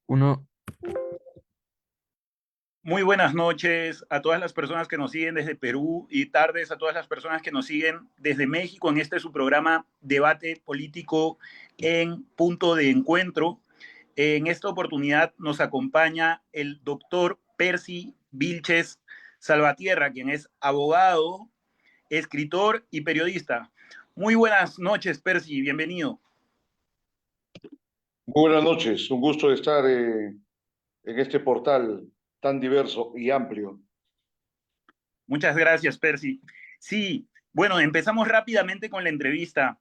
Uno, Muy buenas noches a todas las personas que nos siguen desde Perú y tardes a todas las personas que nos siguen desde México en este su programa Debate Político en Punto de Encuentro. En esta oportunidad nos acompaña el doctor Percy Vilches Salvatierra, quien es abogado, escritor y periodista. Muy buenas noches, Percy, bienvenido. Muy buenas noches, un gusto estar en este portal tan diverso y amplio. Muchas gracias, Percy. Sí, bueno, empezamos rápidamente con la entrevista.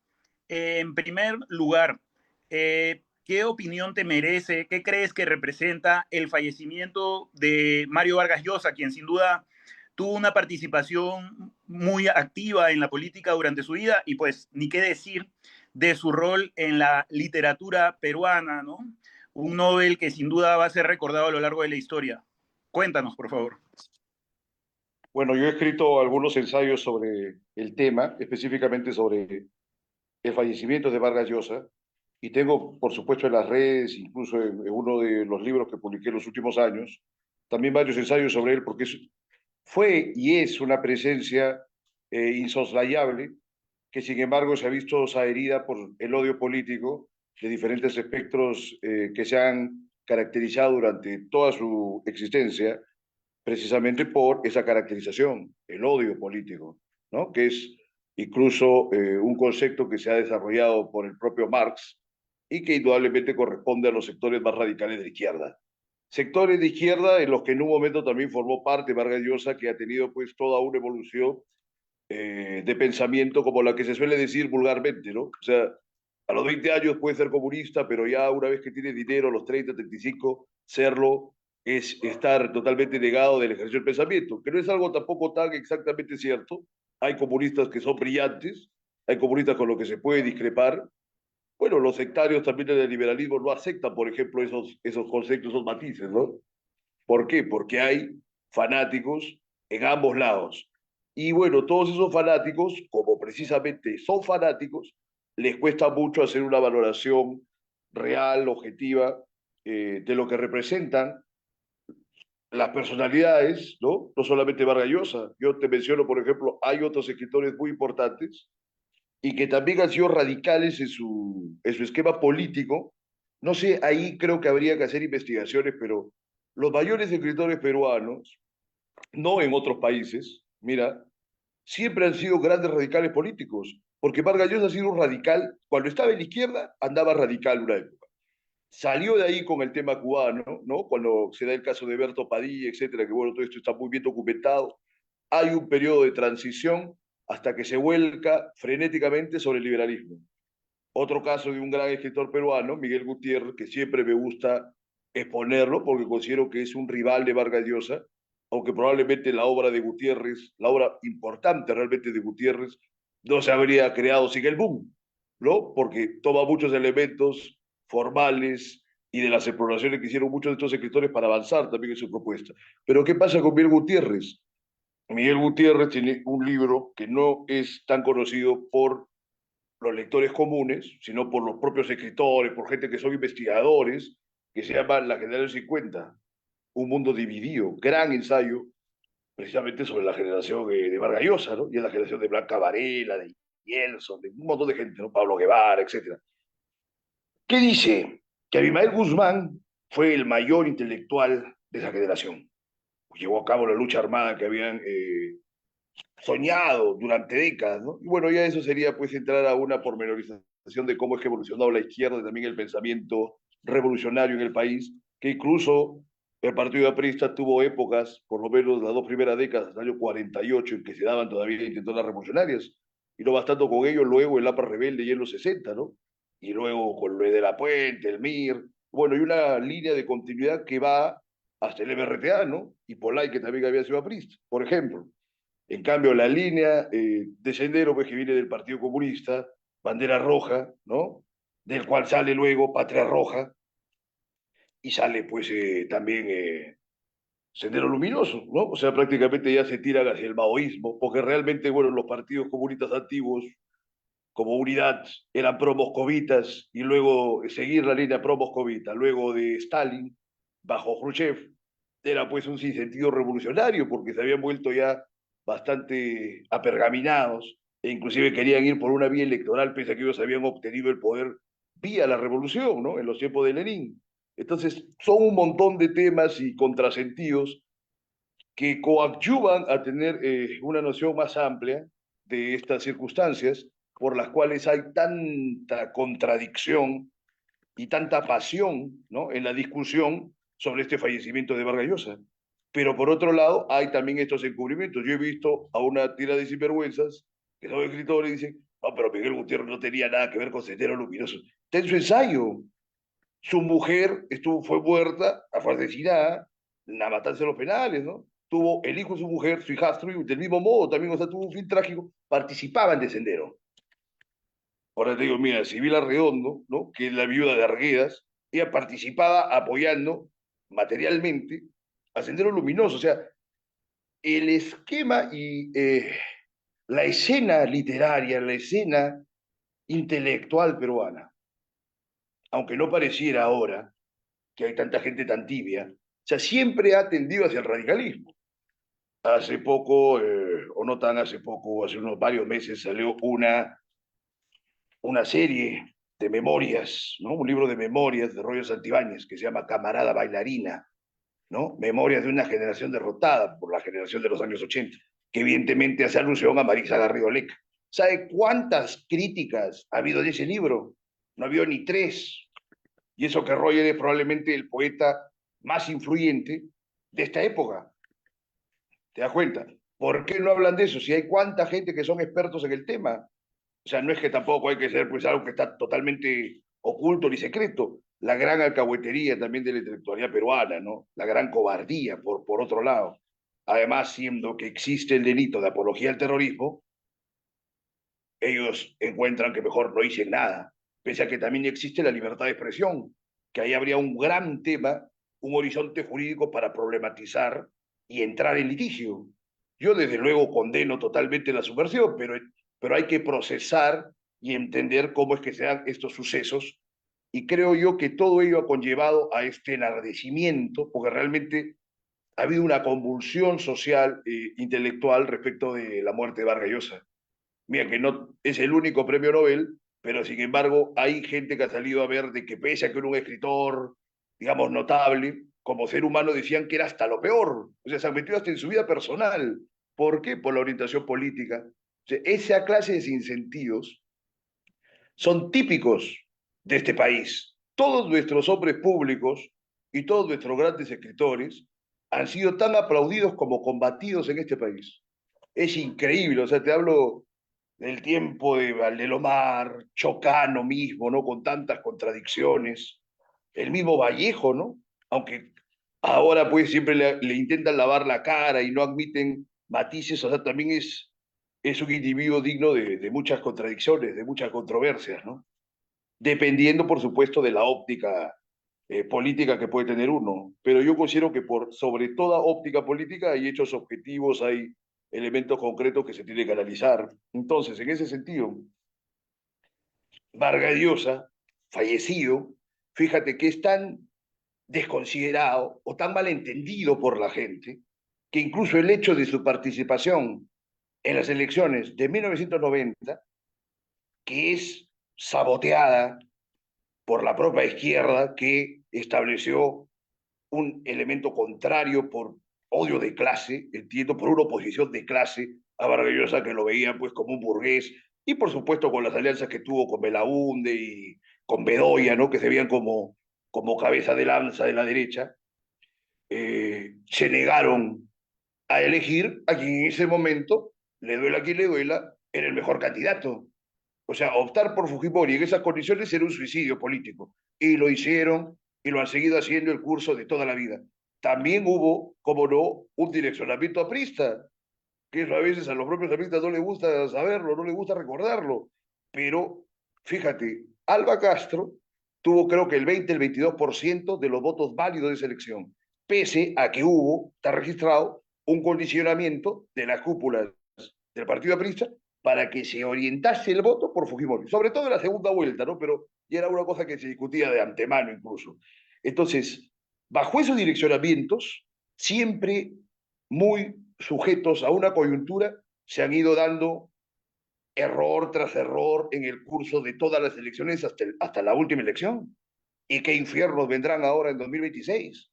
En primer lugar, ¿qué opinión te merece, qué crees que representa el fallecimiento de Mario Vargas Llosa, quien sin duda tuvo una participación muy activa en la política durante su vida y pues ni qué decir de su rol en la literatura peruana, ¿no? Un Nobel que sin duda va a ser recordado a lo largo de la historia. Cuéntanos, por favor. Bueno, yo he escrito algunos ensayos sobre el tema, específicamente sobre el fallecimiento de Vargas Llosa, y tengo, por supuesto, en las redes, incluso en uno de los libros que publiqué en los últimos años, también varios ensayos sobre él, porque fue y es una presencia insoslayable que, sin embargo, se ha visto herida por el odio político de diferentes espectros que se han caracterizado durante toda su existencia precisamente por esa caracterización, el odio político, ¿no? Que es incluso un concepto que se ha desarrollado por el propio Marx y que indudablemente corresponde a los sectores más radicales de la izquierda. Sectores de izquierda en los que en un momento también formó parte Vargas Llosa, que ha tenido pues toda una evolución de pensamiento como la que se suele decir vulgarmente, ¿no? O sea, a los 20 años puede ser comunista, pero ya una vez que tiene dinero, a los 30, 35, serlo es estar totalmente negado del ejercicio del pensamiento, que no es algo tampoco tan exactamente cierto. Hay comunistas que son brillantes, hay comunistas con los que se puede discrepar. Bueno, los sectarios también del liberalismo no aceptan, por ejemplo, esos conceptos, esos matices, ¿no? ¿Por qué? Porque hay fanáticos en ambos lados. Y bueno, todos esos fanáticos, como precisamente son fanáticos, les cuesta mucho hacer una valoración real, objetiva, de lo que representan las personalidades, ¿no? No solamente Vargas Llosa. Yo te menciono, por ejemplo, hay otros escritores muy importantes y que también han sido radicales en su esquema político. No sé, ahí creo que habría que hacer investigaciones, pero los mayores escritores peruanos, no en otros países, mira, siempre han sido grandes radicales políticos, porque Vargas Llosa ha sido un radical, cuando estaba en la izquierda, andaba radical una época. Salió de ahí con el tema cubano, ¿no? Cuando se da el caso de Berto Padilla, etcétera, que bueno, todo esto está muy bien documentado. Hay un periodo de transición hasta que se vuelca frenéticamente sobre el liberalismo. Otro caso de un gran escritor peruano, Miguel Gutiérrez, que siempre me gusta exponerlo porque considero que es un rival de Vargas Llosa, aunque probablemente la obra de Gutiérrez, la obra importante realmente de Gutiérrez, no se habría creado sin el boom, ¿no? Porque toma muchos elementos formales y de las exploraciones que hicieron muchos de estos escritores para avanzar también en su propuesta. Pero ¿qué pasa con Miguel Gutiérrez? Miguel Gutiérrez tiene un libro que no es tan conocido por los lectores comunes, sino por los propios escritores, por gente que son investigadores, que se llama La Generación 50, Un Mundo Dividido, gran ensayo precisamente sobre la generación de Vargas Llosa, ¿no? Y es la generación de Blanca Varela, de Yeltsin, de un montón de gente, ¿no? Pablo Guevara, etcétera. ¿Qué dice? Que Abimael Guzmán fue el mayor intelectual de esa generación. Llevó a cabo la lucha armada que habían soñado durante décadas, ¿no? Y bueno, ya eso sería pues entrar a una pormenorización de cómo es que ha evolucionado la izquierda y también el pensamiento revolucionario en el país, que incluso el Partido Aprista tuvo épocas, por lo menos las dos primeras décadas, hasta el año 48, en que se daban todavía intentonas revolucionarias, y no bastando con ello, luego el APRA rebelde y en los 60, ¿no? Y luego con lo de la Puente, el MIR, bueno, y una línea de continuidad que va hasta el MRTA, ¿no? Y Polay, que también había sido aprista, por ejemplo. En cambio, la línea de Sendero, pues, que viene del Partido Comunista, bandera roja, ¿no? Del cual sale luego Patria Roja y sale, pues, también Sendero Luminoso, ¿no? O sea, prácticamente ya se tiran hacia el maoísmo, porque realmente, bueno, los partidos comunistas antiguos como unidad eran pro-moscovitas y luego seguir la línea pro-moscovita, luego de Stalin, bajo Khrushchev, era pues un sinsentido revolucionario porque se habían vuelto ya bastante apergaminados e inclusive querían ir por una vía electoral pese a que ellos habían obtenido el poder vía la revolución, ¿no? En los tiempos de Lenin. Entonces, son un montón de temas y contrasentidos que coadyuvan a tener una noción más amplia de estas circunstancias por las cuales hay tanta contradicción y tanta pasión, ¿no?, en la discusión sobre este fallecimiento de Vargas Llosa. Pero por otro lado, hay también estos encubrimientos. Yo he visto a una tira de sinvergüenzas que son escritores y dicen, no, pero Miguel Gutiérrez no tenía nada que ver con Sendero Luminoso. Está en su ensayo. Su mujer fue muerta, fue asesinada en la matanza de los penales, ¿no? Tuvo el hijo de su mujer, su hijastro, y del mismo modo también, o sea, tuvo un fin trágico, participaban de Sendero. Ahora te digo, mira, Sibila Redondo, ¿no?, que es la viuda de Arguedas, ella participaba apoyando materialmente a Sendero Luminoso. O sea, el esquema y la escena literaria, la escena intelectual peruana, aunque no pareciera ahora que hay tanta gente tan tibia, o sea, siempre ha tendido hacia el radicalismo. Hace poco, o no tan hace poco, hace unos varios meses salió una serie de memorias, ¿no? Un libro de memorias de Royo Santibáñez que se llama Camarada Bailarina, ¿no? Memorias de una generación derrotada por la generación de los años 80, que evidentemente hace alusión a Marisa Garrido Leca. ¿Sabe cuántas críticas ha habido de ese libro? No ha habido ni tres. Y eso que Roger es probablemente el poeta más influyente de esta época. ¿Te das cuenta? ¿Por qué no hablan de eso? Si hay cuánta gente que son expertos en el tema. O sea, no es que tampoco hay que ser pues algo que está totalmente oculto ni secreto. La gran alcahuetería también de la intelectualidad peruana, ¿no? La gran cobardía, por otro lado. Además, siendo que existe el delito de apología al terrorismo, ellos encuentran que mejor no dicen nada, pese a que también existe la libertad de expresión, que ahí habría un gran tema, un horizonte jurídico para problematizar y entrar en litigio. Yo desde luego condeno totalmente la subversión, pero hay que procesar y entender cómo es que se dan estos sucesos, y creo yo que todo ello ha conllevado a este enardecimiento, porque realmente ha habido una convulsión social e intelectual respecto de la muerte de Vargas Llosa. Mira que no es el único premio Nobel, pero sin embargo hay gente que ha salido a ver de que pese a que era un escritor, digamos, notable, como ser humano decían que era hasta lo peor. O sea, se han metido hasta en su vida personal. ¿Por qué? Por la orientación política. O sea, esa clase de sinsentidos son típicos de este país. Todos nuestros hombres públicos y todos nuestros grandes escritores han sido tan aplaudidos como combatidos en este país. Es increíble, o sea, te hablo del tiempo de Valdelomar, Chocano mismo, ¿no? Con tantas contradicciones, el mismo Vallejo, ¿no? Aunque ahora pues siempre le intentan lavar la cara y no admiten matices, o sea, también es un individuo digno de muchas contradicciones, de muchas controversias, ¿no? Dependiendo, por supuesto, de la óptica política que puede tener uno. Pero yo considero que por sobre toda óptica política hay hechos objetivos, hay elementos concretos que se tienen que analizar. Entonces, en ese sentido, Vargas Llosa, fallecido, fíjate que es tan desconsiderado o tan malentendido por la gente, que incluso el hecho de su participación en las elecciones de 1990, que es saboteada por la propia izquierda que estableció un elemento contrario por odio de clase, entiendo, por una oposición de clase a Vargas Llosa, que lo veían pues como un burgués, y por supuesto con las alianzas que tuvo con Belaunde y con Bedoya, ¿no?, que se veían como cabeza de lanza de la derecha, se negaron a elegir a quien en ese momento, le duela a quien le duela, era el mejor candidato. O sea, optar por Fujimori en esas condiciones era un suicidio político. Y lo hicieron y lo han seguido haciendo el curso de toda la vida. También hubo, como no, un direccionamiento aprista, que eso a veces a los propios apristas no les gusta saberlo, no les gusta recordarlo. Pero fíjate, Alba Castro tuvo creo que el 20, el 22% de los votos válidos de esa elección, pese a que hubo, está registrado, un condicionamiento de las cúpulas del partido aprista para que se orientase el voto por Fujimori, sobre todo en la segunda vuelta, ¿no? Pero ya era una cosa que se discutía de antemano incluso. Entonces, bajo esos direccionamientos, siempre muy sujetos a una coyuntura, se han ido dando error tras error en el curso de todas las elecciones hasta la última elección. ¿Y qué infiernos vendrán ahora en 2026?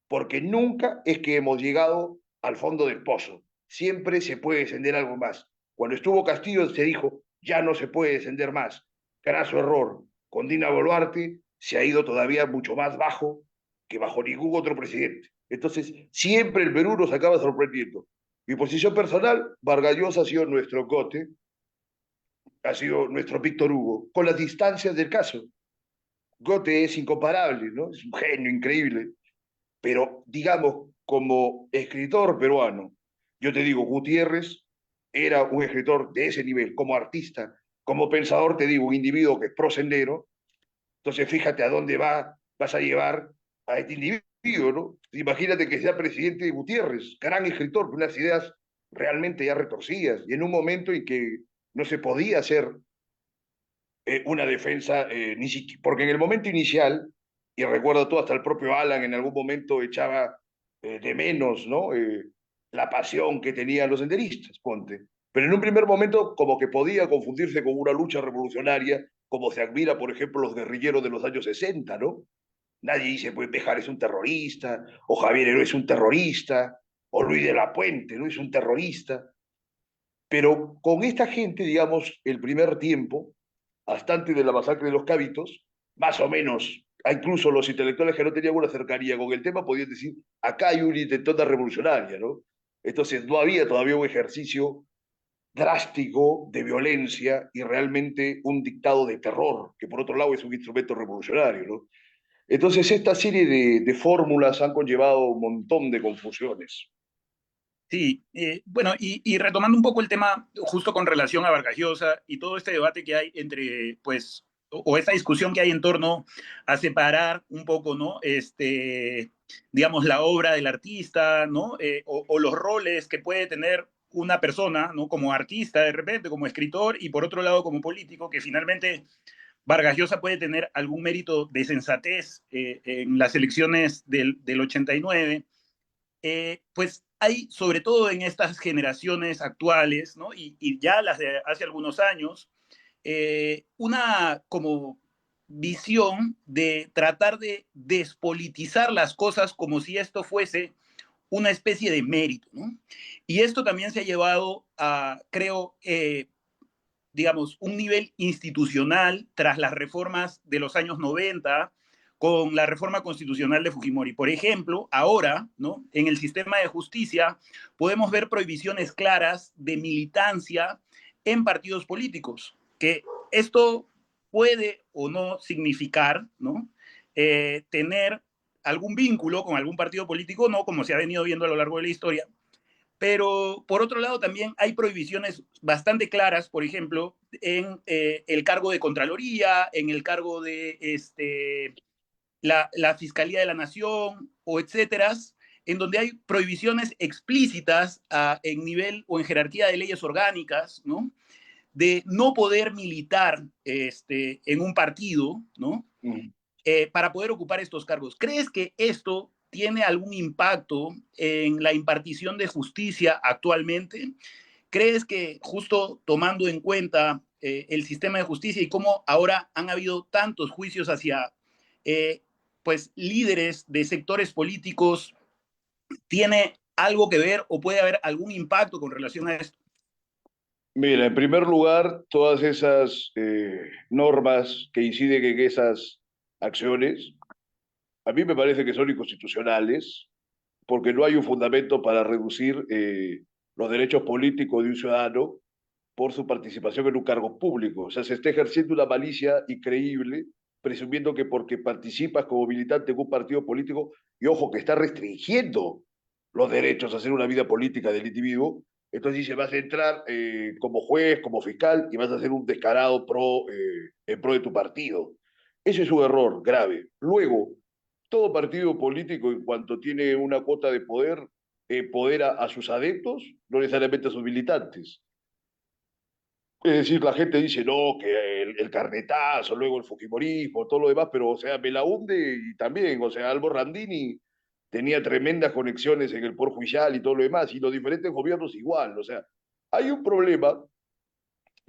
Porque nunca es que hemos llegado al fondo del pozo. Siempre se puede descender algo más. Cuando estuvo Castillo se dijo, ya no se puede descender más. Graso error. Con Dina Boluarte se ha ido todavía mucho más bajo que bajo ningún otro presidente. Entonces, siempre el Perú nos acaba sorprendiendo. Mi posición personal, Vargas Llosa ha sido nuestro cote, ha sido nuestro Víctor Hugo, con las distancias del caso. Gote es incomparable, ¿no? Es un genio increíble, pero digamos, como escritor peruano, yo te digo, Gutiérrez era un escritor de ese nivel, como artista, como pensador, te digo, un individuo que es prosendero, entonces fíjate a dónde vas a llevar a este individuo, ¿no? Imagínate que sea presidente Gutiérrez, gran escritor, con unas ideas realmente ya retorcidas, y en un momento en que no se podía hacer una defensa, ni siquiera, porque en el momento inicial, y recuerdo todo, hasta el propio Alan en algún momento echaba de menos, ¿no? La pasión que tenían los senderistas, ponte. Pero en un primer momento como que podía confundirse con una lucha revolucionaria, como se admira, por ejemplo, los guerrilleros de los años 60, ¿no? Nadie dice, pues Bejar es un terrorista, o Javier Heró es un terrorista, o Luis de la Puente, ¿no? Es un terrorista. Pero con esta gente, digamos, el primer tiempo, hasta antes de la masacre de los Cávitos, más o menos, incluso los intelectuales que no tenían una cercanía con el tema podían decir, acá hay una intentona revolucionaria, ¿no? Entonces no había todavía un ejercicio drástico de violencia y realmente un dictado de terror, que por otro lado es un instrumento revolucionario, ¿no? Entonces esta serie de fórmulas han conllevado un montón de confusiones. Sí, bueno, y retomando un poco el tema justo con relación a Vargas Llosa y todo este debate que hay entre, pues, o esta discusión que hay en torno a separar un poco, ¿no? Digamos, la obra del artista, ¿no? O los roles que puede tener una persona, ¿no? Como artista de repente, como escritor, y por otro lado como político, que finalmente Vargas Llosa puede tener algún mérito de sensatez en las elecciones del 89, pues hay, sobre todo en estas generaciones actuales, ¿no? Y ya las de hace algunos años, una como visión de tratar de despolitizar las cosas como si esto fuese una especie de mérito, ¿no? Y esto también se ha llevado a, creo, digamos, un nivel institucional tras las reformas de los años 90 con la reforma constitucional de Fujimori. Por ejemplo, ahora, ¿no? En el sistema de justicia podemos ver prohibiciones claras de militancia en partidos políticos, que esto puede o no significar, ¿no? Tener algún vínculo con algún partido político, no como se ha venido viendo a lo largo de la historia, pero por otro lado también hay prohibiciones bastante claras, por ejemplo, en el cargo de Contraloría, en el cargo de la Fiscalía de la Nación o etcétera, en donde hay prohibiciones explícitas en nivel o en jerarquía de leyes orgánicas, ¿no? De no poder militar en un partido, ¿no? Mm. Para poder ocupar estos cargos. ¿Crees que esto tiene algún impacto en la impartición de justicia actualmente? ¿Crees que justo tomando en cuenta el sistema de justicia y cómo ahora han habido tantos juicios hacia eh, pues líderes de sectores políticos, tiene algo que ver o puede haber algún impacto con relación a esto? Mira, en primer lugar, todas esas normas que inciden en esas acciones, a mí me parece que son inconstitucionales, porque no hay un fundamento para reducir los derechos políticos de un ciudadano por su participación en un cargo público. O sea, se está ejerciendo una malicia increíble, presumiendo que porque participas como militante en un partido político, y ojo, que está restringiendo los derechos a hacer una vida política del individuo, entonces dice, vas a entrar como juez, como fiscal, y vas a hacer un descarado en pro de tu partido. Ese es un error grave. Luego, todo partido político, en cuanto tiene una cuota de poder, empodera a sus adeptos, no necesariamente a sus militantes. Es decir, la gente dice, no, que el carnetazo, luego el fujimorismo, todo lo demás, pero, o sea, Belaunde y también, o sea, Albo Randini tenía tremendas conexiones en el Poder Judicial y todo lo demás, y los diferentes gobiernos igual, o sea, hay un problema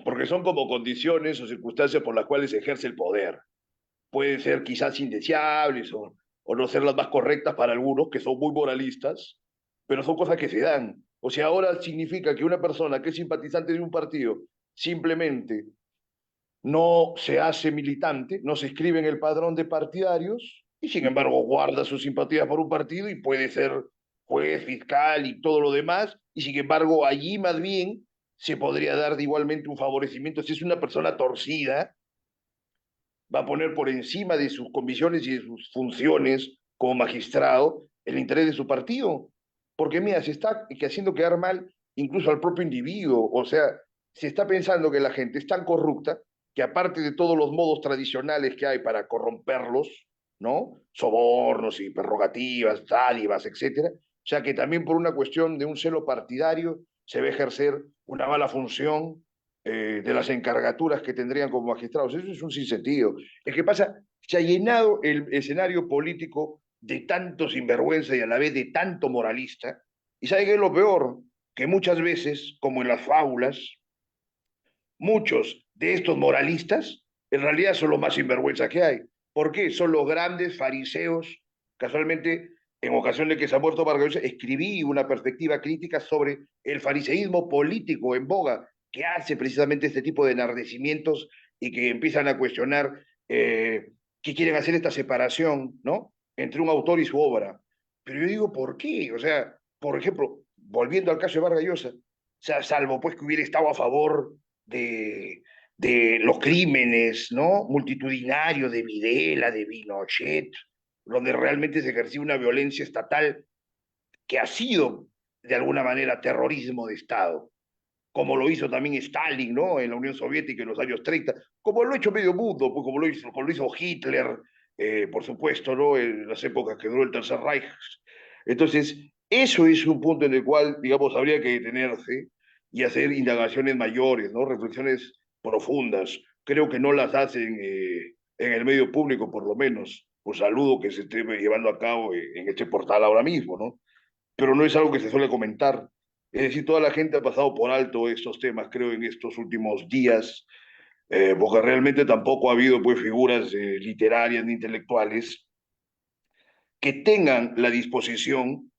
porque son como condiciones o circunstancias por las cuales se ejerce el poder. Pueden ser quizás indeseables o no ser las más correctas para algunos, que son muy moralistas, pero son cosas que se dan. O sea, ahora significa que una persona que es simpatizante de un partido simplemente no se hace militante, no se inscribe en el padrón de partidarios y sin embargo guarda su simpatía por un partido y puede ser juez, fiscal y todo lo demás, y sin embargo allí más bien se podría dar de igualmente un favorecimiento. Si es una persona torcida, va a poner por encima de sus convicciones y de sus funciones como magistrado el interés de su partido. Porque mira, se está haciendo quedar mal incluso al propio individuo. O sea, se está pensando que la gente es tan corrupta que aparte de todos los modos tradicionales que hay para corromperlos, ¿no? Sobornos y prerrogativas, dádivas, etcétera. O sea, que también por una cuestión de un celo partidario se va a ejercer una mala función de las encargaturas que tendrían como magistrados. Eso es un sinsentido. Es que pasa, se ha llenado el escenario político de tanto sinvergüenza y a la vez de tanto moralista. ¿Y sabe qué es lo peor? Que muchas veces, como en las fábulas, muchos de estos moralistas en realidad son los más sinvergüenza que hay. ¿Por qué? Son los grandes fariseos. Casualmente, en ocasión de que se ha muerto Vargas Llosa, escribí una perspectiva crítica sobre el fariseísmo político en boga, que hace precisamente este tipo de enardecimientos y que empiezan a cuestionar que quieren hacer esta separación, ¿no? Entre un autor y su obra. Pero yo digo, ¿por qué? O sea, por ejemplo, volviendo al caso de Vargas Llosa, o sea, salvo pues que hubiera estado a favor de, de los crímenes, ¿no? Multitudinarios de Videla, de Pinochet, donde realmente se ejerció una violencia estatal que ha sido, de alguna manera, terrorismo de Estado, como lo hizo también Stalin, ¿no? En la Unión Soviética en los años 30, como lo ha hecho medio mundo, pues como lo hizo Hitler, por supuesto, ¿no? En las épocas que duró el Tercer Reich. Entonces, eso es un punto en el cual, digamos, habría que detenerse y hacer indagaciones mayores, ¿no? Reflexiones profundas. Creo que no las hacen en el medio público, por lo menos. Un saludo que se esté llevando a cabo en este portal ahora mismo, ¿no? Pero no es algo que se suele comentar. Es decir, toda la gente ha pasado por alto estos temas, creo, en estos últimos días, porque realmente tampoco ha habido pues figuras literarias ni intelectuales que tengan la disposición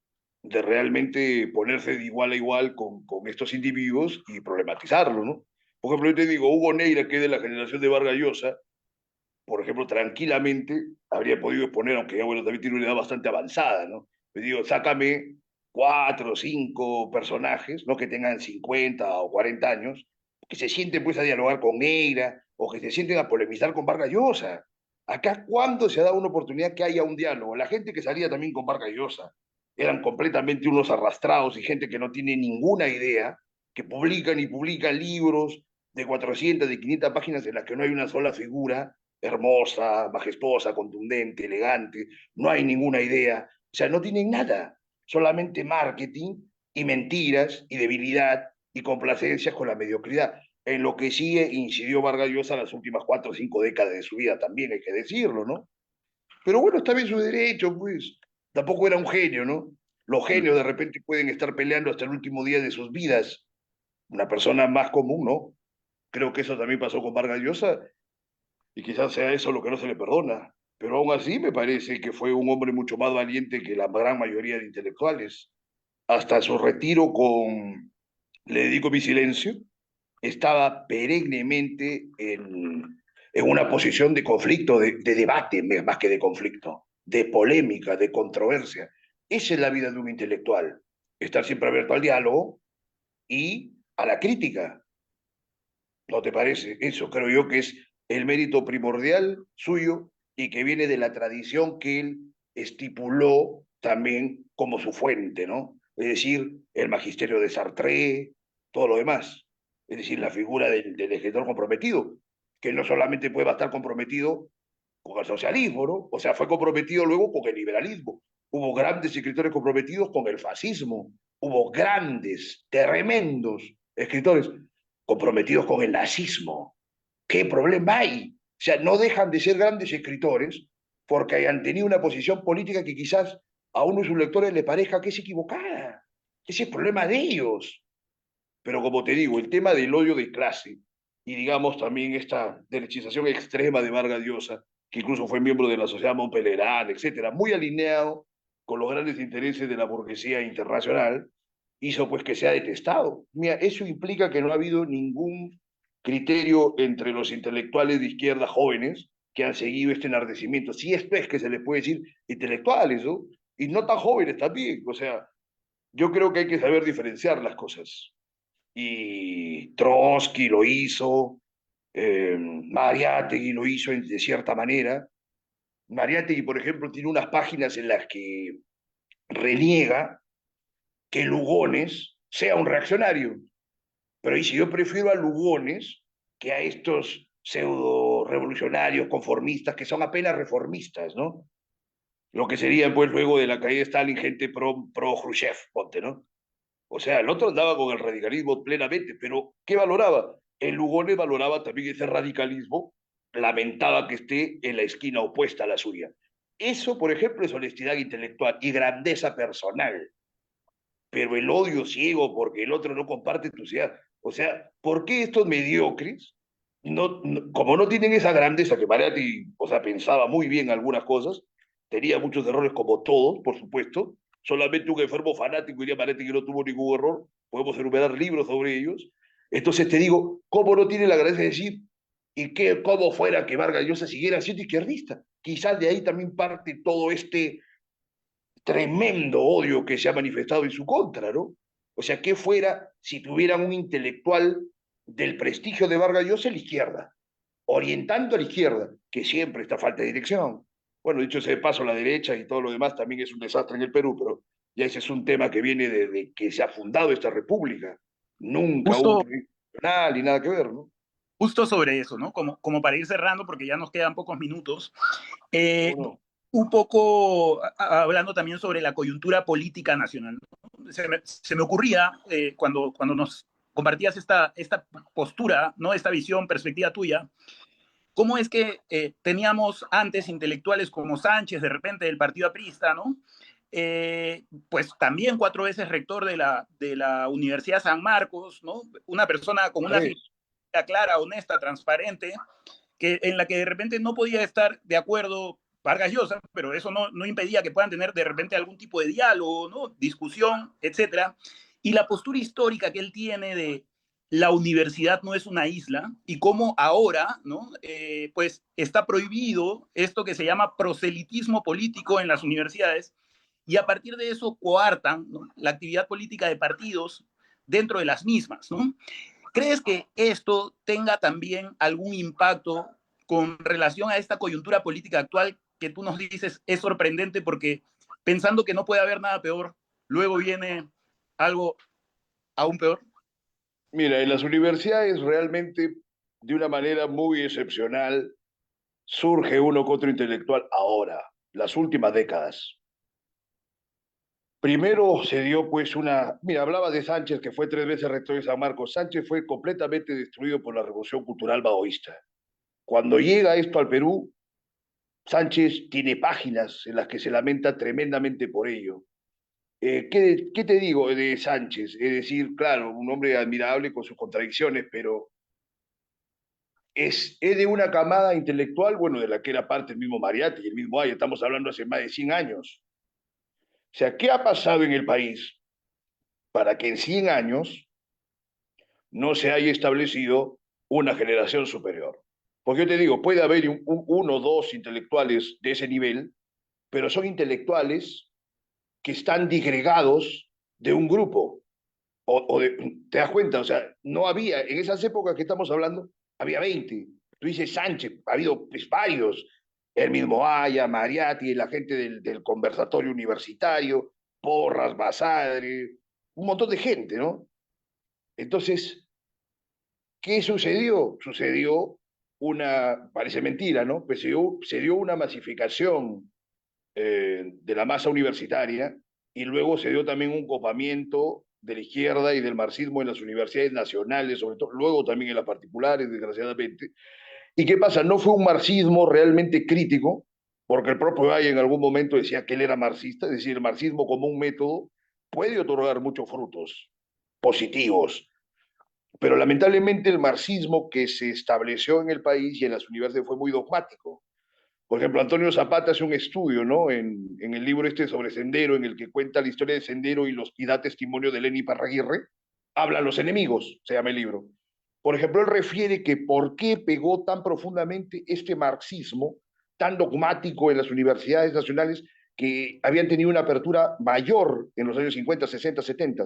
de realmente ponerse de igual a igual con estos individuos y problematizarlo, ¿no? Por ejemplo, yo te digo, Hugo Neira, que es de la generación de Vargas Llosa, por ejemplo, tranquilamente habría podido exponer, aunque ya, bueno, también tiene una edad bastante avanzada, ¿no? Le digo, sácame cuatro o cinco personajes, no que tengan 50 o 40 años, que se sienten pues a dialogar con Neira o que se sienten a polemizar con Vargas Llosa. Acá, ¿cuándo se ha dado una oportunidad que haya un diálogo? La gente que salía también con Vargas Llosa eran completamente unos arrastrados y gente que no tiene ninguna idea, que publican y publican libros de 400, de 500 páginas en las que no hay una sola figura hermosa, majestuosa, contundente, elegante, no hay ninguna idea, o sea, no tienen nada, solamente marketing y mentiras y debilidad y complacencias con la mediocridad, en lo que sí incidió Vargas Llosa las últimas 4 o 5 décadas de su vida también, hay que decirlo, ¿no? Pero bueno, está bien su derecho, pues, tampoco era un genio, ¿no? Los genios de repente pueden estar peleando hasta el último día de sus vidas, una persona más común, ¿no? Creo que eso también pasó con Vargas Llosa y quizás sea eso lo que no se le perdona. Pero aún así me parece que fue un hombre mucho más valiente que la gran mayoría de intelectuales. Hasta su retiro con Le dedico mi silencio, estaba perennemente en una posición de conflicto, de debate más que de conflicto, de polémica, de controversia. Esa es la vida de un intelectual, estar siempre abierto al diálogo y a la crítica. ¿No te parece? Eso creo yo que es el mérito primordial suyo y que viene de la tradición que él estipuló también como su fuente, ¿no? Es decir, el magisterio de Sartre, todo lo demás. Es decir, la figura del escritor comprometido, que no solamente puede estar comprometido con el socialismo, ¿no? O sea, fue comprometido luego con el liberalismo. Hubo grandes escritores comprometidos con el fascismo. Hubo grandes, tremendos escritores comprometidos con el nazismo. ¿Qué problema hay? O sea, no dejan de ser grandes escritores porque hayan tenido una posición política que quizás a uno de sus lectores le parezca que es equivocada. Ese es el problema de ellos. Pero como te digo, el tema del odio de clase y digamos también esta derechización extrema de Vargas Llosa, que incluso fue miembro de la Sociedad Montpellier, etcétera, muy alineado con los grandes intereses de la burguesía internacional, hizo pues que sea detestado. Mira, eso implica que no ha habido ningún criterio entre los intelectuales de izquierda jóvenes que han seguido este enardecimiento. Si esto es que se les puede decir intelectuales, ¿no? Y no tan jóvenes también. O sea, yo creo que hay que saber diferenciar las cosas y Trotsky lo hizo, Mariátegui lo hizo de cierta manera. Mariátegui, por ejemplo, tiene unas páginas en las que reniega que Lugones sea un reaccionario, pero dice, yo prefiero a Lugones que a estos pseudo revolucionarios conformistas que son apenas reformistas, ¿no? Lo que sería, pues, luego de la caída de Stalin, gente pro Khrushchev, ponte, ¿no? O sea, el otro andaba con el radicalismo plenamente, pero ¿qué valoraba? El Lugones valoraba también ese radicalismo, lamentaba que esté en la esquina opuesta a la suya. Eso, por ejemplo, es honestidad intelectual y grandeza personal, pero el odio ciego porque el otro no comparte tu idea. O sea, ¿por qué estos mediocres, como no tienen esa grandeza que Mariatti, o sea, pensaba muy bien algunas cosas, tenía muchos errores como todos, por supuesto, solamente un enfermo fanático diría Mariatti que no tuvo ningún error, podemos enumerar libros sobre ellos. Entonces te digo, ¿cómo no tiene la grandeza de decir y que cómo fuera que Vargas Llosa siguiera siendo izquierdista? Quizás de ahí también parte todo este tremendo odio que se ha manifestado en su contra, ¿no? O sea, ¿qué fuera si tuvieran un intelectual del prestigio de Vargas Llosa a la izquierda, orientando a la izquierda, que siempre está falta de dirección? Bueno, dicho sea de paso, la derecha y todo lo demás también es un desastre en el Perú, pero ya ese es un tema que viene de que se ha fundado esta república. Nunca hubo un Justo, proyecto nacional ni nada que ver, ¿no? justo sobre eso, ¿no? Como para ir cerrando, porque ya nos quedan pocos minutos. ¿Cómo Eh, no? un poco hablando también sobre la coyuntura política nacional, ¿no? Se me ocurría cuando nos compartías esta postura, ¿no? Esta visión, perspectiva tuya, cómo es que teníamos antes intelectuales como Sánchez, de repente del partido aprista, ¿no? Pues también 4 veces rector de la Universidad San Marcos, ¿no? Una persona con una Tres. filosofía clara, honesta, transparente, en la que de repente no podía estar de acuerdo Vargas Llosa, pero eso no impedía que puedan tener de repente algún tipo de diálogo, ¿no? Discusión, etcétera. Y la postura histórica que él tiene de la universidad no es una isla y cómo ahora, ¿no? Pues está prohibido esto que se llama proselitismo político en las universidades y a partir de eso coartan, ¿no? La actividad política de partidos dentro de las mismas, ¿no? ¿Crees que esto tenga también algún impacto con relación a esta coyuntura política actual que tú nos dices es sorprendente porque pensando que no puede haber nada peor, luego viene algo aún peor? Mira, en las universidades realmente, de una manera muy excepcional, surge uno que otro intelectual ahora, las últimas décadas. Primero se dio pues mira, hablaba de Sánchez, que fue 3 veces rector de San Marcos. Sánchez fue completamente destruido por la Revolución Cultural Maoísta. Cuando llega esto al Perú, Sánchez tiene páginas en las que se lamenta tremendamente por ello. ¿Qué te digo de Sánchez? Es decir, claro, un hombre admirable con sus contradicciones, pero es de una camada intelectual, bueno, de la que era parte el mismo Mariatti y el mismo Aya, estamos hablando hace más de 100 años. O sea, ¿qué ha pasado en el país para que en 100 años no se haya establecido una generación superior? Porque yo te digo, puede haber uno o dos intelectuales de ese nivel, pero son intelectuales que están disgregados de un grupo. ¿Te das cuenta? O sea, no había, en esas épocas que estamos hablando, había 20. Tú dices Sánchez, ha habido pues, varios, el mismo Aya, Mariatti, la gente del conversatorio universitario, Porras, Basadre, un montón de gente, ¿no? Entonces, ¿qué sucedió? Sucedió parece mentira, ¿no? Pues se dio una masificación de la masa universitaria y luego se dio también un copamiento de la izquierda y del marxismo en las universidades nacionales, sobre todo, luego también en las particulares, desgraciadamente. ¿Y qué pasa? No fue un marxismo realmente crítico, porque el propio Valle en algún momento decía que él era marxista, es decir, el marxismo como un método puede otorgar muchos frutos positivos, pero lamentablemente el marxismo que se estableció en el país y en las universidades fue muy dogmático. Por ejemplo, Antonio Zapata hace un estudio, ¿no? En el libro este sobre Sendero, en el que cuenta la historia de Sendero y da testimonio de Lenny Parraguirre, habla Los enemigos, se llama el libro. Por ejemplo, él refiere que por qué pegó tan profundamente este marxismo tan dogmático en las universidades nacionales que habían tenido una apertura mayor en los años 50, 60, 70.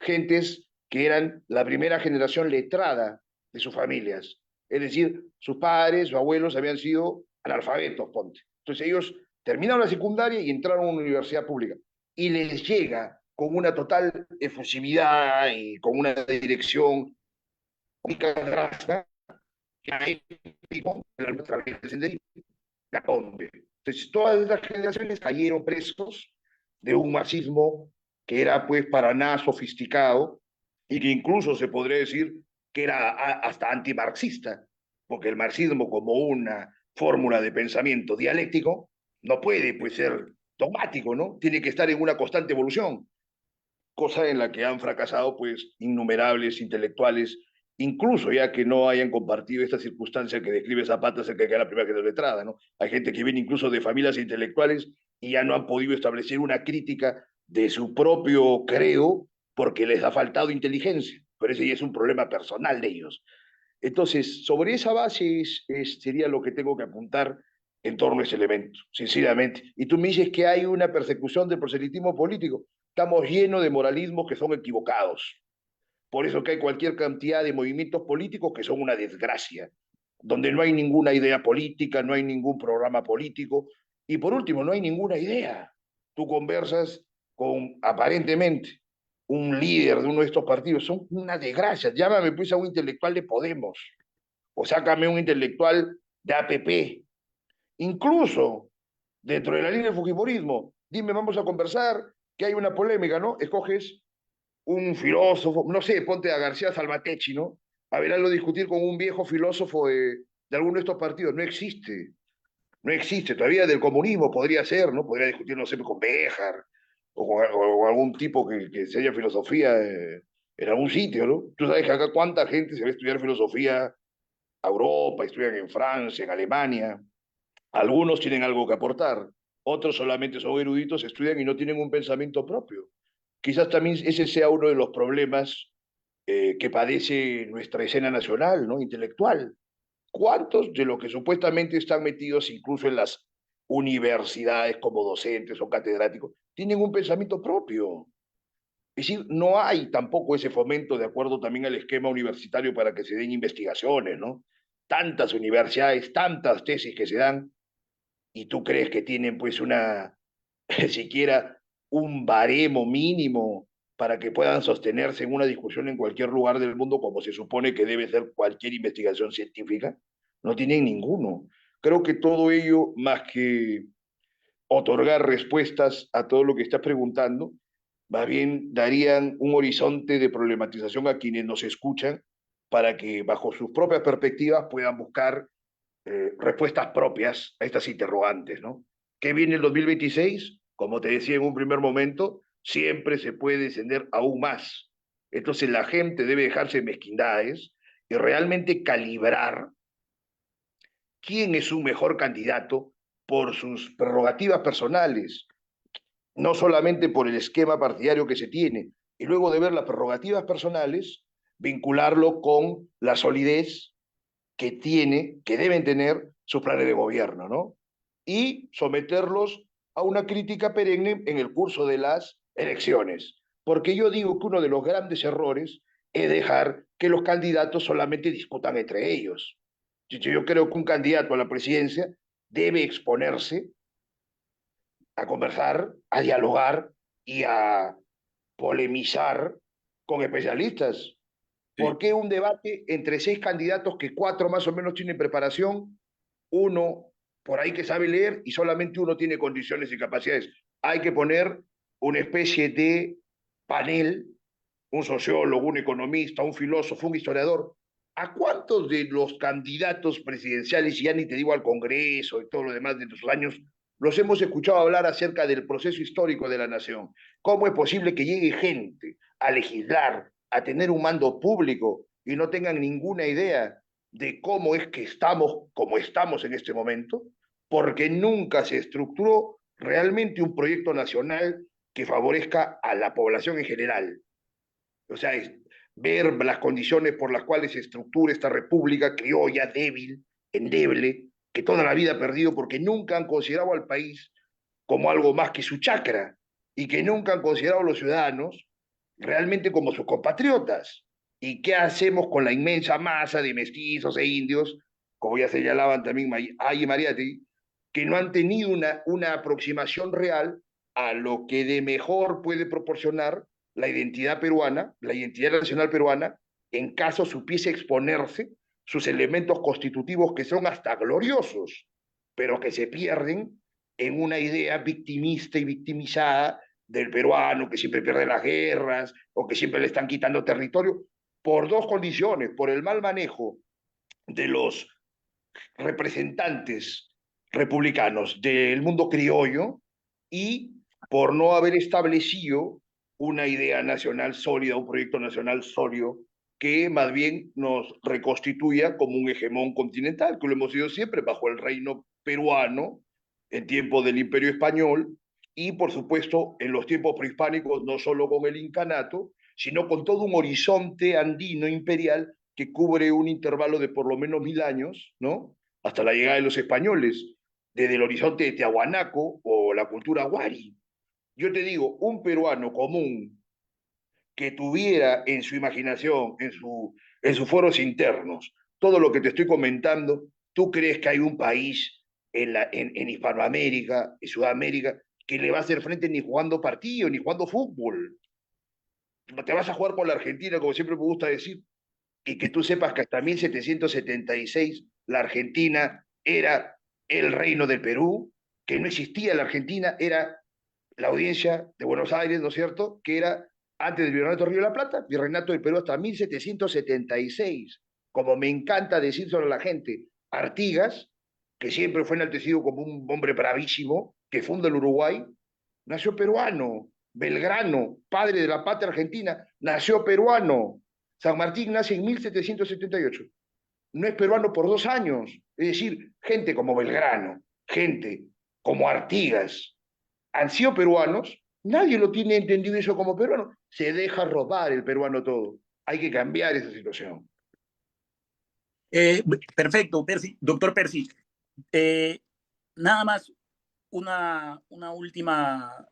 Gentes que eran la primera generación letrada de sus familias. Es decir, sus padres, sus abuelos habían sido analfabetos, ponte. Entonces ellos terminaron la secundaria y entraron a una universidad pública. Y les llega con una total efusividad y con una dirección única que hay la nuestra senderismo. Entonces todas estas generaciones cayeron presos de un marxismo que era pues para nada sofisticado y que incluso se podría decir que era hasta antimarxista, porque el marxismo como una fórmula de pensamiento dialéctico no puede pues ser dogmático, ¿no? Tiene que estar en una constante evolución, cosa en la que han fracasado pues innumerables intelectuales, incluso ya que no hayan compartido esta circunstancia que describe Zapata acerca de que era la primera que letrada, ¿no? Hay gente que viene incluso de familias intelectuales y ya no han podido establecer una crítica de su propio credo porque les ha faltado inteligencia, pero ese ya es un problema personal de ellos. Entonces, sobre esa base sería lo que tengo que apuntar en torno a ese elemento, sinceramente. Y tú me dices que hay una persecución del proselitismo político. Estamos llenos de moralismos que son equivocados. Por eso que hay cualquier cantidad de movimientos políticos que son una desgracia, donde no hay ninguna idea política, no hay ningún programa político, y por último, no hay ninguna idea. Tú conversas con aparentemente un líder de uno de estos partidos, son una desgracia. Llámame pues a un intelectual de Podemos, o sácame un intelectual de APP, incluso dentro de la línea del Fujimorismo. Dime, vamos a conversar, que hay una polémica, ¿no? Escoges un filósofo, no sé, ponte a García Salvatecci, ¿no? A verlo discutir con un viejo filósofo de alguno de estos partidos. No existe, no existe. Todavía del comunismo podría ser, ¿no? Podría discutir, no sé, con Béjar o algún tipo que enseña filosofía en algún sitio, ¿no? Tú sabes que acá cuánta gente se va a estudiar filosofía a Europa, estudian en Francia, en Alemania. Algunos tienen algo que aportar, otros solamente son eruditos, estudian y no tienen un pensamiento propio. Quizás también ese sea uno de los problemas que padece nuestra escena nacional, ¿no? Intelectual. ¿Cuántos de los que supuestamente están metidos incluso en las universidades como docentes o catedráticos tienen un pensamiento propio? Es decir, no hay tampoco ese fomento de acuerdo también al esquema universitario para que se den investigaciones, ¿no? Tantas universidades, tantas tesis que se dan, y tú crees que tienen pues una, siquiera un baremo mínimo para que puedan sostenerse en una discusión en cualquier lugar del mundo como se supone que debe ser cualquier investigación científica, no tienen ninguno. Creo que todo ello, más que otorgar respuestas a todo lo que estás preguntando, más bien darían un horizonte de problematización a quienes nos escuchan para que bajo sus propias perspectivas puedan buscar respuestas propias a estas interrogantes, ¿no? ¿Qué viene el 2026? Como te decía en un primer momento, siempre se puede descender aún más. Entonces la gente debe dejarse de mezquindades y realmente calibrar quién es un mejor candidato por sus prerrogativas personales, no solamente por el esquema partidario que se tiene, y luego de ver las prerrogativas personales, vincularlo con la solidez que deben tener sus planes de gobierno, ¿no? Y someterlos a una crítica perenne en el curso de las elecciones. Porque yo digo que uno de los grandes errores es dejar que los candidatos solamente discutan entre ellos. Yo creo que un candidato a la presidencia debe exponerse a conversar, a dialogar y a polemizar con especialistas. Sí. ¿Por qué un debate entre 6 candidatos que 4 más o menos tienen preparación, uno por ahí que sabe leer y solamente uno tiene condiciones y capacidades? Hay que poner una especie de panel un sociólogo, un economista, un filósofo, un historiador, ¿a cuántos de los candidatos presidenciales, y ya ni te digo al Congreso y todo lo demás de los años, los hemos escuchado hablar acerca del proceso histórico de la nación? ¿Cómo es posible que llegue gente a legislar, a tener un mando público y no tengan ninguna idea de cómo es que estamos como estamos en este momento? Porque nunca se estructuró realmente un proyecto nacional que favorezca a la población en general. O sea, es ver las condiciones por las cuales se estructura esta república criolla, débil, endeble, que toda la vida ha perdido porque nunca han considerado al país como algo más que su chacra y que nunca han considerado a los ciudadanos realmente como sus compatriotas. ¿Y qué hacemos con la inmensa masa de mestizos e indios, como ya señalaban también Ay y Mariatti, que no han tenido una aproximación real a lo que de mejor puede proporcionar la identidad peruana, la identidad nacional peruana, en caso supiese exponerse sus elementos constitutivos que son hasta gloriosos, pero que se pierden en una idea victimista y victimizada del peruano que siempre pierde las guerras o que siempre le están quitando territorio por dos condiciones, por el mal manejo de los representantes republicanos del mundo criollo y por no haber establecido una idea nacional sólida, un proyecto nacional sólido que más bien nos reconstituya como un hegemón continental, que lo hemos sido siempre bajo el reino peruano, en tiempos del Imperio Español, y por supuesto en los tiempos prehispánicos, no solo con el incanato, sino con todo un horizonte andino imperial que cubre un intervalo de por lo menos 1000 años, ¿no? Hasta la llegada de los españoles, desde el horizonte de Tiahuanaco o la cultura Wari. Yo te digo, un peruano común que tuviera en su imaginación, en sus foros internos, todo lo que te estoy comentando, ¿tú crees que hay un país en Hispanoamérica, en Sudamérica, que le va a hacer frente ni jugando partido, ni jugando fútbol? Te vas a jugar con la Argentina, como siempre me gusta decir, y que tú sepas que hasta 1776 la Argentina era el reino del Perú, que no existía la Argentina, era la audiencia de Buenos Aires, ¿no es cierto?, que era antes del Virreinato del Río de la Plata, Virreinato del Perú hasta 1776. Como me encanta decírselo a la gente, Artigas, que siempre fue enaltecido como un hombre bravísimo, que funda el Uruguay, nació peruano. Belgrano, padre de la patria argentina, nació peruano. San Martín nace en 1778. No es peruano por 2 años. Es decir, gente como Belgrano, gente como Artigas, han sido peruanos, nadie lo tiene entendido eso como peruano. Se deja robar el peruano todo. Hay que cambiar esa situación. Eh, Perfecto, Percy. Doctor Percy. Eh, Nada más una última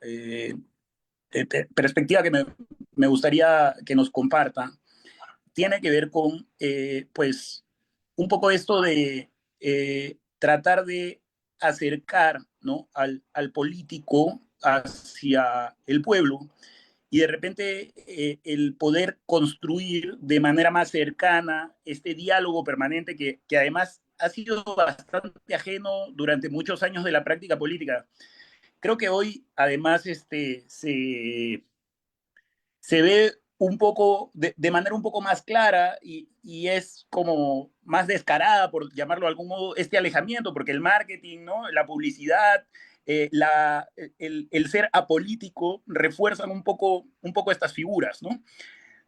perspectiva que me gustaría que nos comparta. Tiene que ver con, pues, un poco esto de tratar de acercar, ¿no?, al político hacia el pueblo y de repente el poder construir de manera más cercana este diálogo permanente que además ha sido bastante ajeno durante muchos años de la práctica política. Creo que hoy además se ve un poco, de manera un poco más clara y es como más descarada, por llamarlo de algún modo, este alejamiento, porque el marketing, ¿no?, la publicidad, el ser apolítico refuerzan un poco estas figuras, ¿no?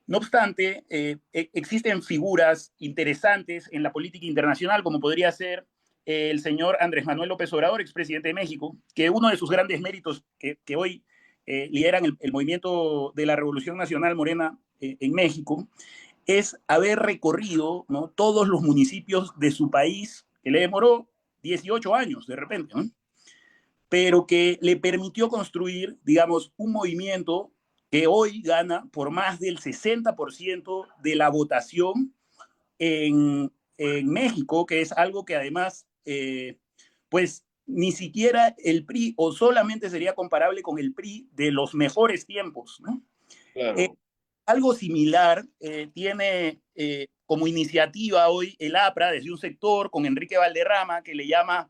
No obstante, existen figuras interesantes en la política internacional, como podría ser el señor Andrés Manuel López Obrador, expresidente de México, que uno de sus grandes méritos que hoy lideran el movimiento de la Revolución Nacional Morena en México, es haber recorrido, ¿no?, todos los municipios de su país, que le demoró 18 años de repente, ¿no?, pero que le permitió construir, digamos, un movimiento que hoy gana por más del 60% de la votación en México, que es algo que además, pues, ni siquiera el PRI o solamente sería comparable con el PRI de los mejores tiempos, ¿no? Eh, Claro. Algo similar tiene como iniciativa hoy el APRA desde un sector con Enrique Valderrama que le llama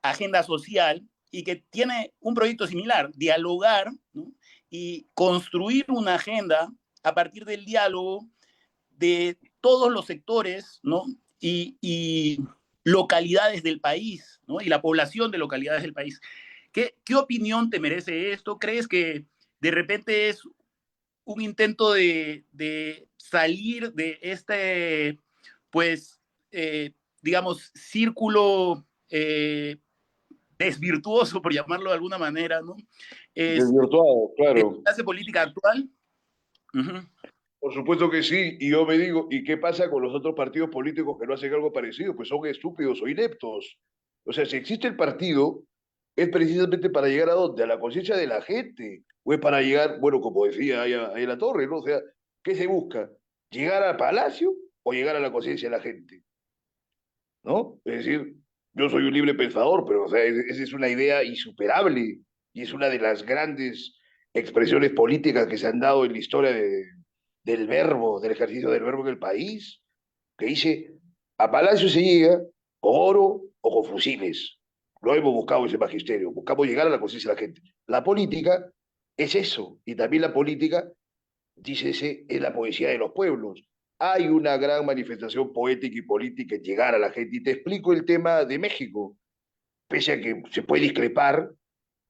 Agenda Social y que tiene un proyecto similar, dialogar, ¿no?, y construir una agenda a partir del diálogo de todos los sectores, ¿no? Y localidades del país, ¿no? Y la población de localidades del país. ¿Qué opinión te merece esto? ¿Crees que de repente es un intento de salir de este, pues, digamos, círculo desvirtuoso, por llamarlo de alguna manera, ¿no? Desvirtuado, De claro. la clase política actual. Uh-huh. Por supuesto que sí, y yo me digo, ¿y qué pasa con los otros partidos políticos que no hacen algo parecido? Pues son estúpidos o ineptos. O sea, si existe el partido, es precisamente para llegar a dónde, a la conciencia de la gente, o es para llegar, bueno, como decía ahí la torre, ¿no? O sea, ¿qué se busca? ¿Llegar al palacio o llegar a la conciencia de la gente? ¿No? Es decir, yo soy un libre pensador, pero o sea, esa es una idea insuperable y es una de las grandes expresiones políticas que se han dado en la historia del verbo, del ejercicio del verbo en el país, que dice, a Palacio se llega con oro o con fusiles. Lo hemos buscado ese magisterio, buscamos llegar a la conciencia de la gente. La política es eso, y también la política dícese, es la poesía de los pueblos. Hay una gran manifestación poética y política en llegar a la gente. Y te explico el tema de México, pese a que se puede discrepar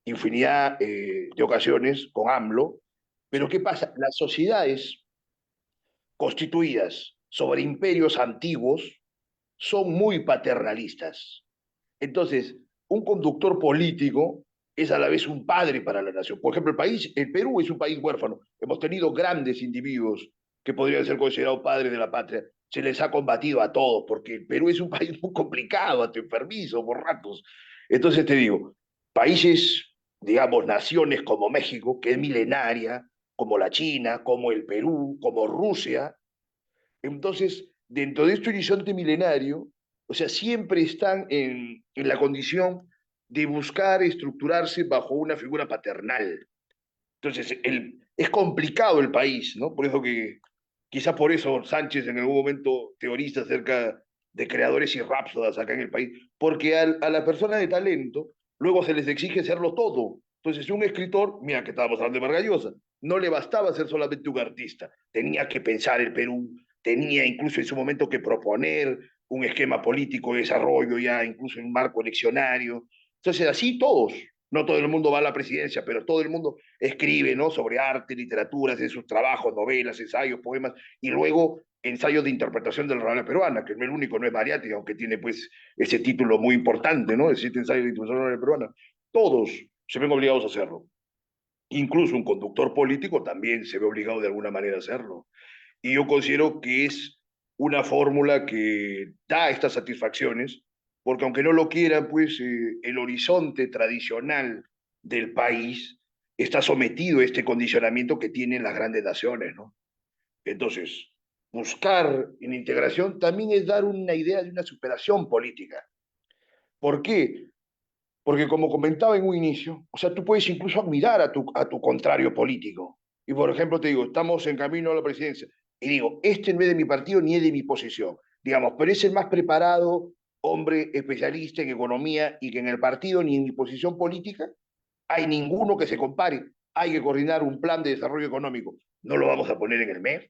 infinidad de ocasiones con AMLO, pero ¿qué pasa? Las sociedades constituidas sobre imperios antiguos son muy paternalistas. Entonces, un conductor político es a la vez un padre para la nación. Por ejemplo, el Perú es un país huérfano. Hemos tenido grandes individuos que podrían ser considerados padres de la patria. Se les ha combatido a todos, porque el Perú es un país muy complicado, hasta enfermizo por ratos. Entonces te digo, países, digamos, naciones como México, que es milenaria, como la China, como el Perú, como Rusia, entonces, dentro de este horizonte milenario, o sea, siempre están en la condición de buscar estructurarse bajo una figura paternal. Entonces, es complicado el país, ¿no? Por eso que, quizás por eso Sánchez en algún momento teoriza acerca de creadores y rápsodas acá en el país, porque a la persona de talento luego se les exige serlo todo. Entonces, un escritor, mira que estábamos hablando de Vargas Llosa, no le bastaba ser solamente un artista, tenía que pensar el Perú, tenía incluso en su momento que proponer un esquema político de desarrollo ya incluso en un marco eleccionario. Entonces, así todos, no todo el mundo va a la presidencia, pero todo el mundo escribe, ¿no? Sobre arte, literatura, hace sus trabajos, novelas, ensayos, poemas, y luego ensayos de interpretación de la novela peruana, que no es el único, no es Mariátegui, aunque tiene pues ese título muy importante, ¿no? Existe ensayo de interpretación de la novela peruana. Todos se ven obligados a hacerlo. Incluso un conductor político también se ve obligado de alguna manera a hacerlo. Y yo considero que es una fórmula que da estas satisfacciones, porque aunque no lo quieran, pues el horizonte tradicional del país está sometido a este condicionamiento que tienen las grandes naciones, ¿no? Entonces, buscar en integración también es dar una idea de una superación política. ¿Por qué? Porque como comentaba en un inicio, o sea, tú puedes incluso admirar a tu contrario político. Y por ejemplo, te digo, estamos en camino a la presidencia. Y digo, este no es de mi partido ni es de mi posición, digamos, pero es el más preparado hombre especialista en economía y que en el partido ni en mi posición política hay ninguno que se compare. Hay que coordinar un plan de desarrollo económico. No lo vamos a poner en el MEF,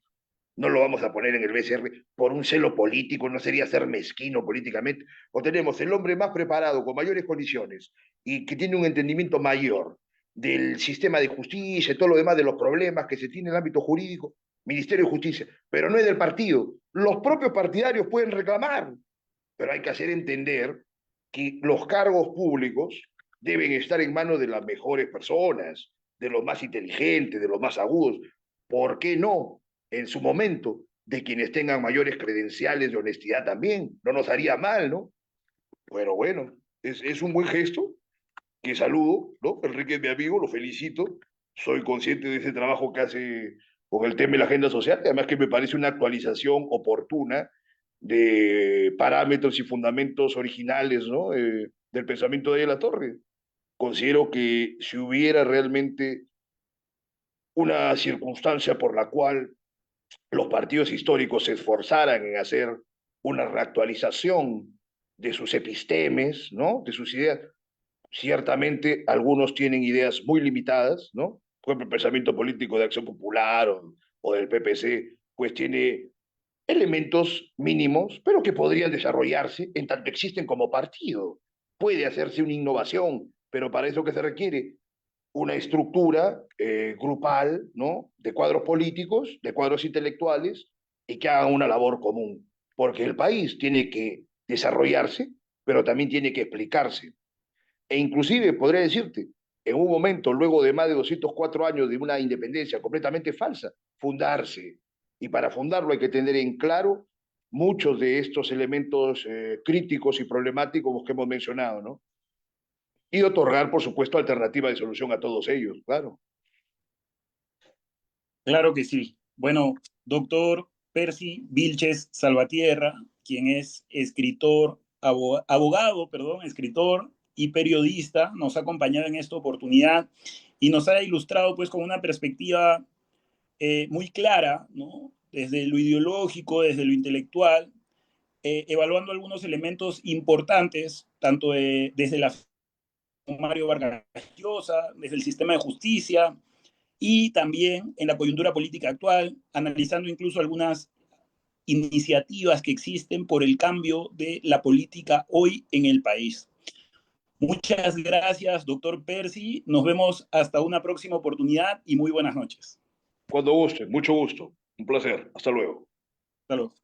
no lo vamos a poner en el BCR por un celo político, no sería ser mezquino políticamente. O tenemos el hombre más preparado, con mayores condiciones y que tiene un entendimiento mayor del sistema de justicia y todo lo demás de los problemas que se tiene en el ámbito jurídico, Ministerio de Justicia, pero no es del partido. Los propios partidarios pueden reclamar, pero hay que hacer entender que los cargos públicos deben estar en manos de las mejores personas, de los más inteligentes, de los más agudos. ¿Por qué no? En su momento, de quienes tengan mayores credenciales de honestidad también. No nos haría mal, ¿no? Pero bueno, es un buen gesto que saludo, ¿no? Enrique es mi amigo, lo felicito. Soy consciente de ese trabajo que hace con el tema de la agenda social, además que me parece una actualización oportuna de parámetros y fundamentos originales, ¿no? Del pensamiento de la Torre. Considero que si hubiera realmente una circunstancia por la cual los partidos históricos se esforzaran en hacer una reactualización de sus epistemes, ¿no? De sus ideas, ciertamente algunos tienen ideas muy limitadas, ¿no? Por ejemplo, el pensamiento político de Acción Popular o del PPC, pues tiene elementos mínimos, pero que podrían desarrollarse en tanto existen como partido. Puede hacerse una innovación, pero para eso que se requiere una estructura grupal, ¿no? De cuadros políticos, de cuadros intelectuales, y que hagan una labor común, porque el país tiene que desarrollarse, pero también tiene que explicarse. E inclusive, podría decirte, en un momento, luego de más de 204 años de una independencia completamente falsa, fundarse. Y para fundarlo hay que tener en claro muchos de estos elementos críticos y problemáticos que hemos mencionado, ¿no? Y otorgar, por supuesto, alternativa de solución a todos ellos, claro. Claro que sí. Bueno, doctor Percy Vilches Salvatierra, quien es escritor, abogado, perdón, escritor y periodista, nos ha acompañado en esta oportunidad y nos ha ilustrado pues con una perspectiva muy clara, ¿no? Desde lo ideológico, desde lo intelectual, evaluando algunos elementos importantes, tanto desde la Mario Vargas Llosa, desde el sistema de justicia, y también en la coyuntura política actual, analizando incluso algunas iniciativas que existen por el cambio de la política hoy en el país. Muchas gracias, doctor Percy. Nos vemos hasta una próxima oportunidad y muy buenas noches. Cuando guste, mucho gusto. Un placer. Hasta luego. Hasta luego.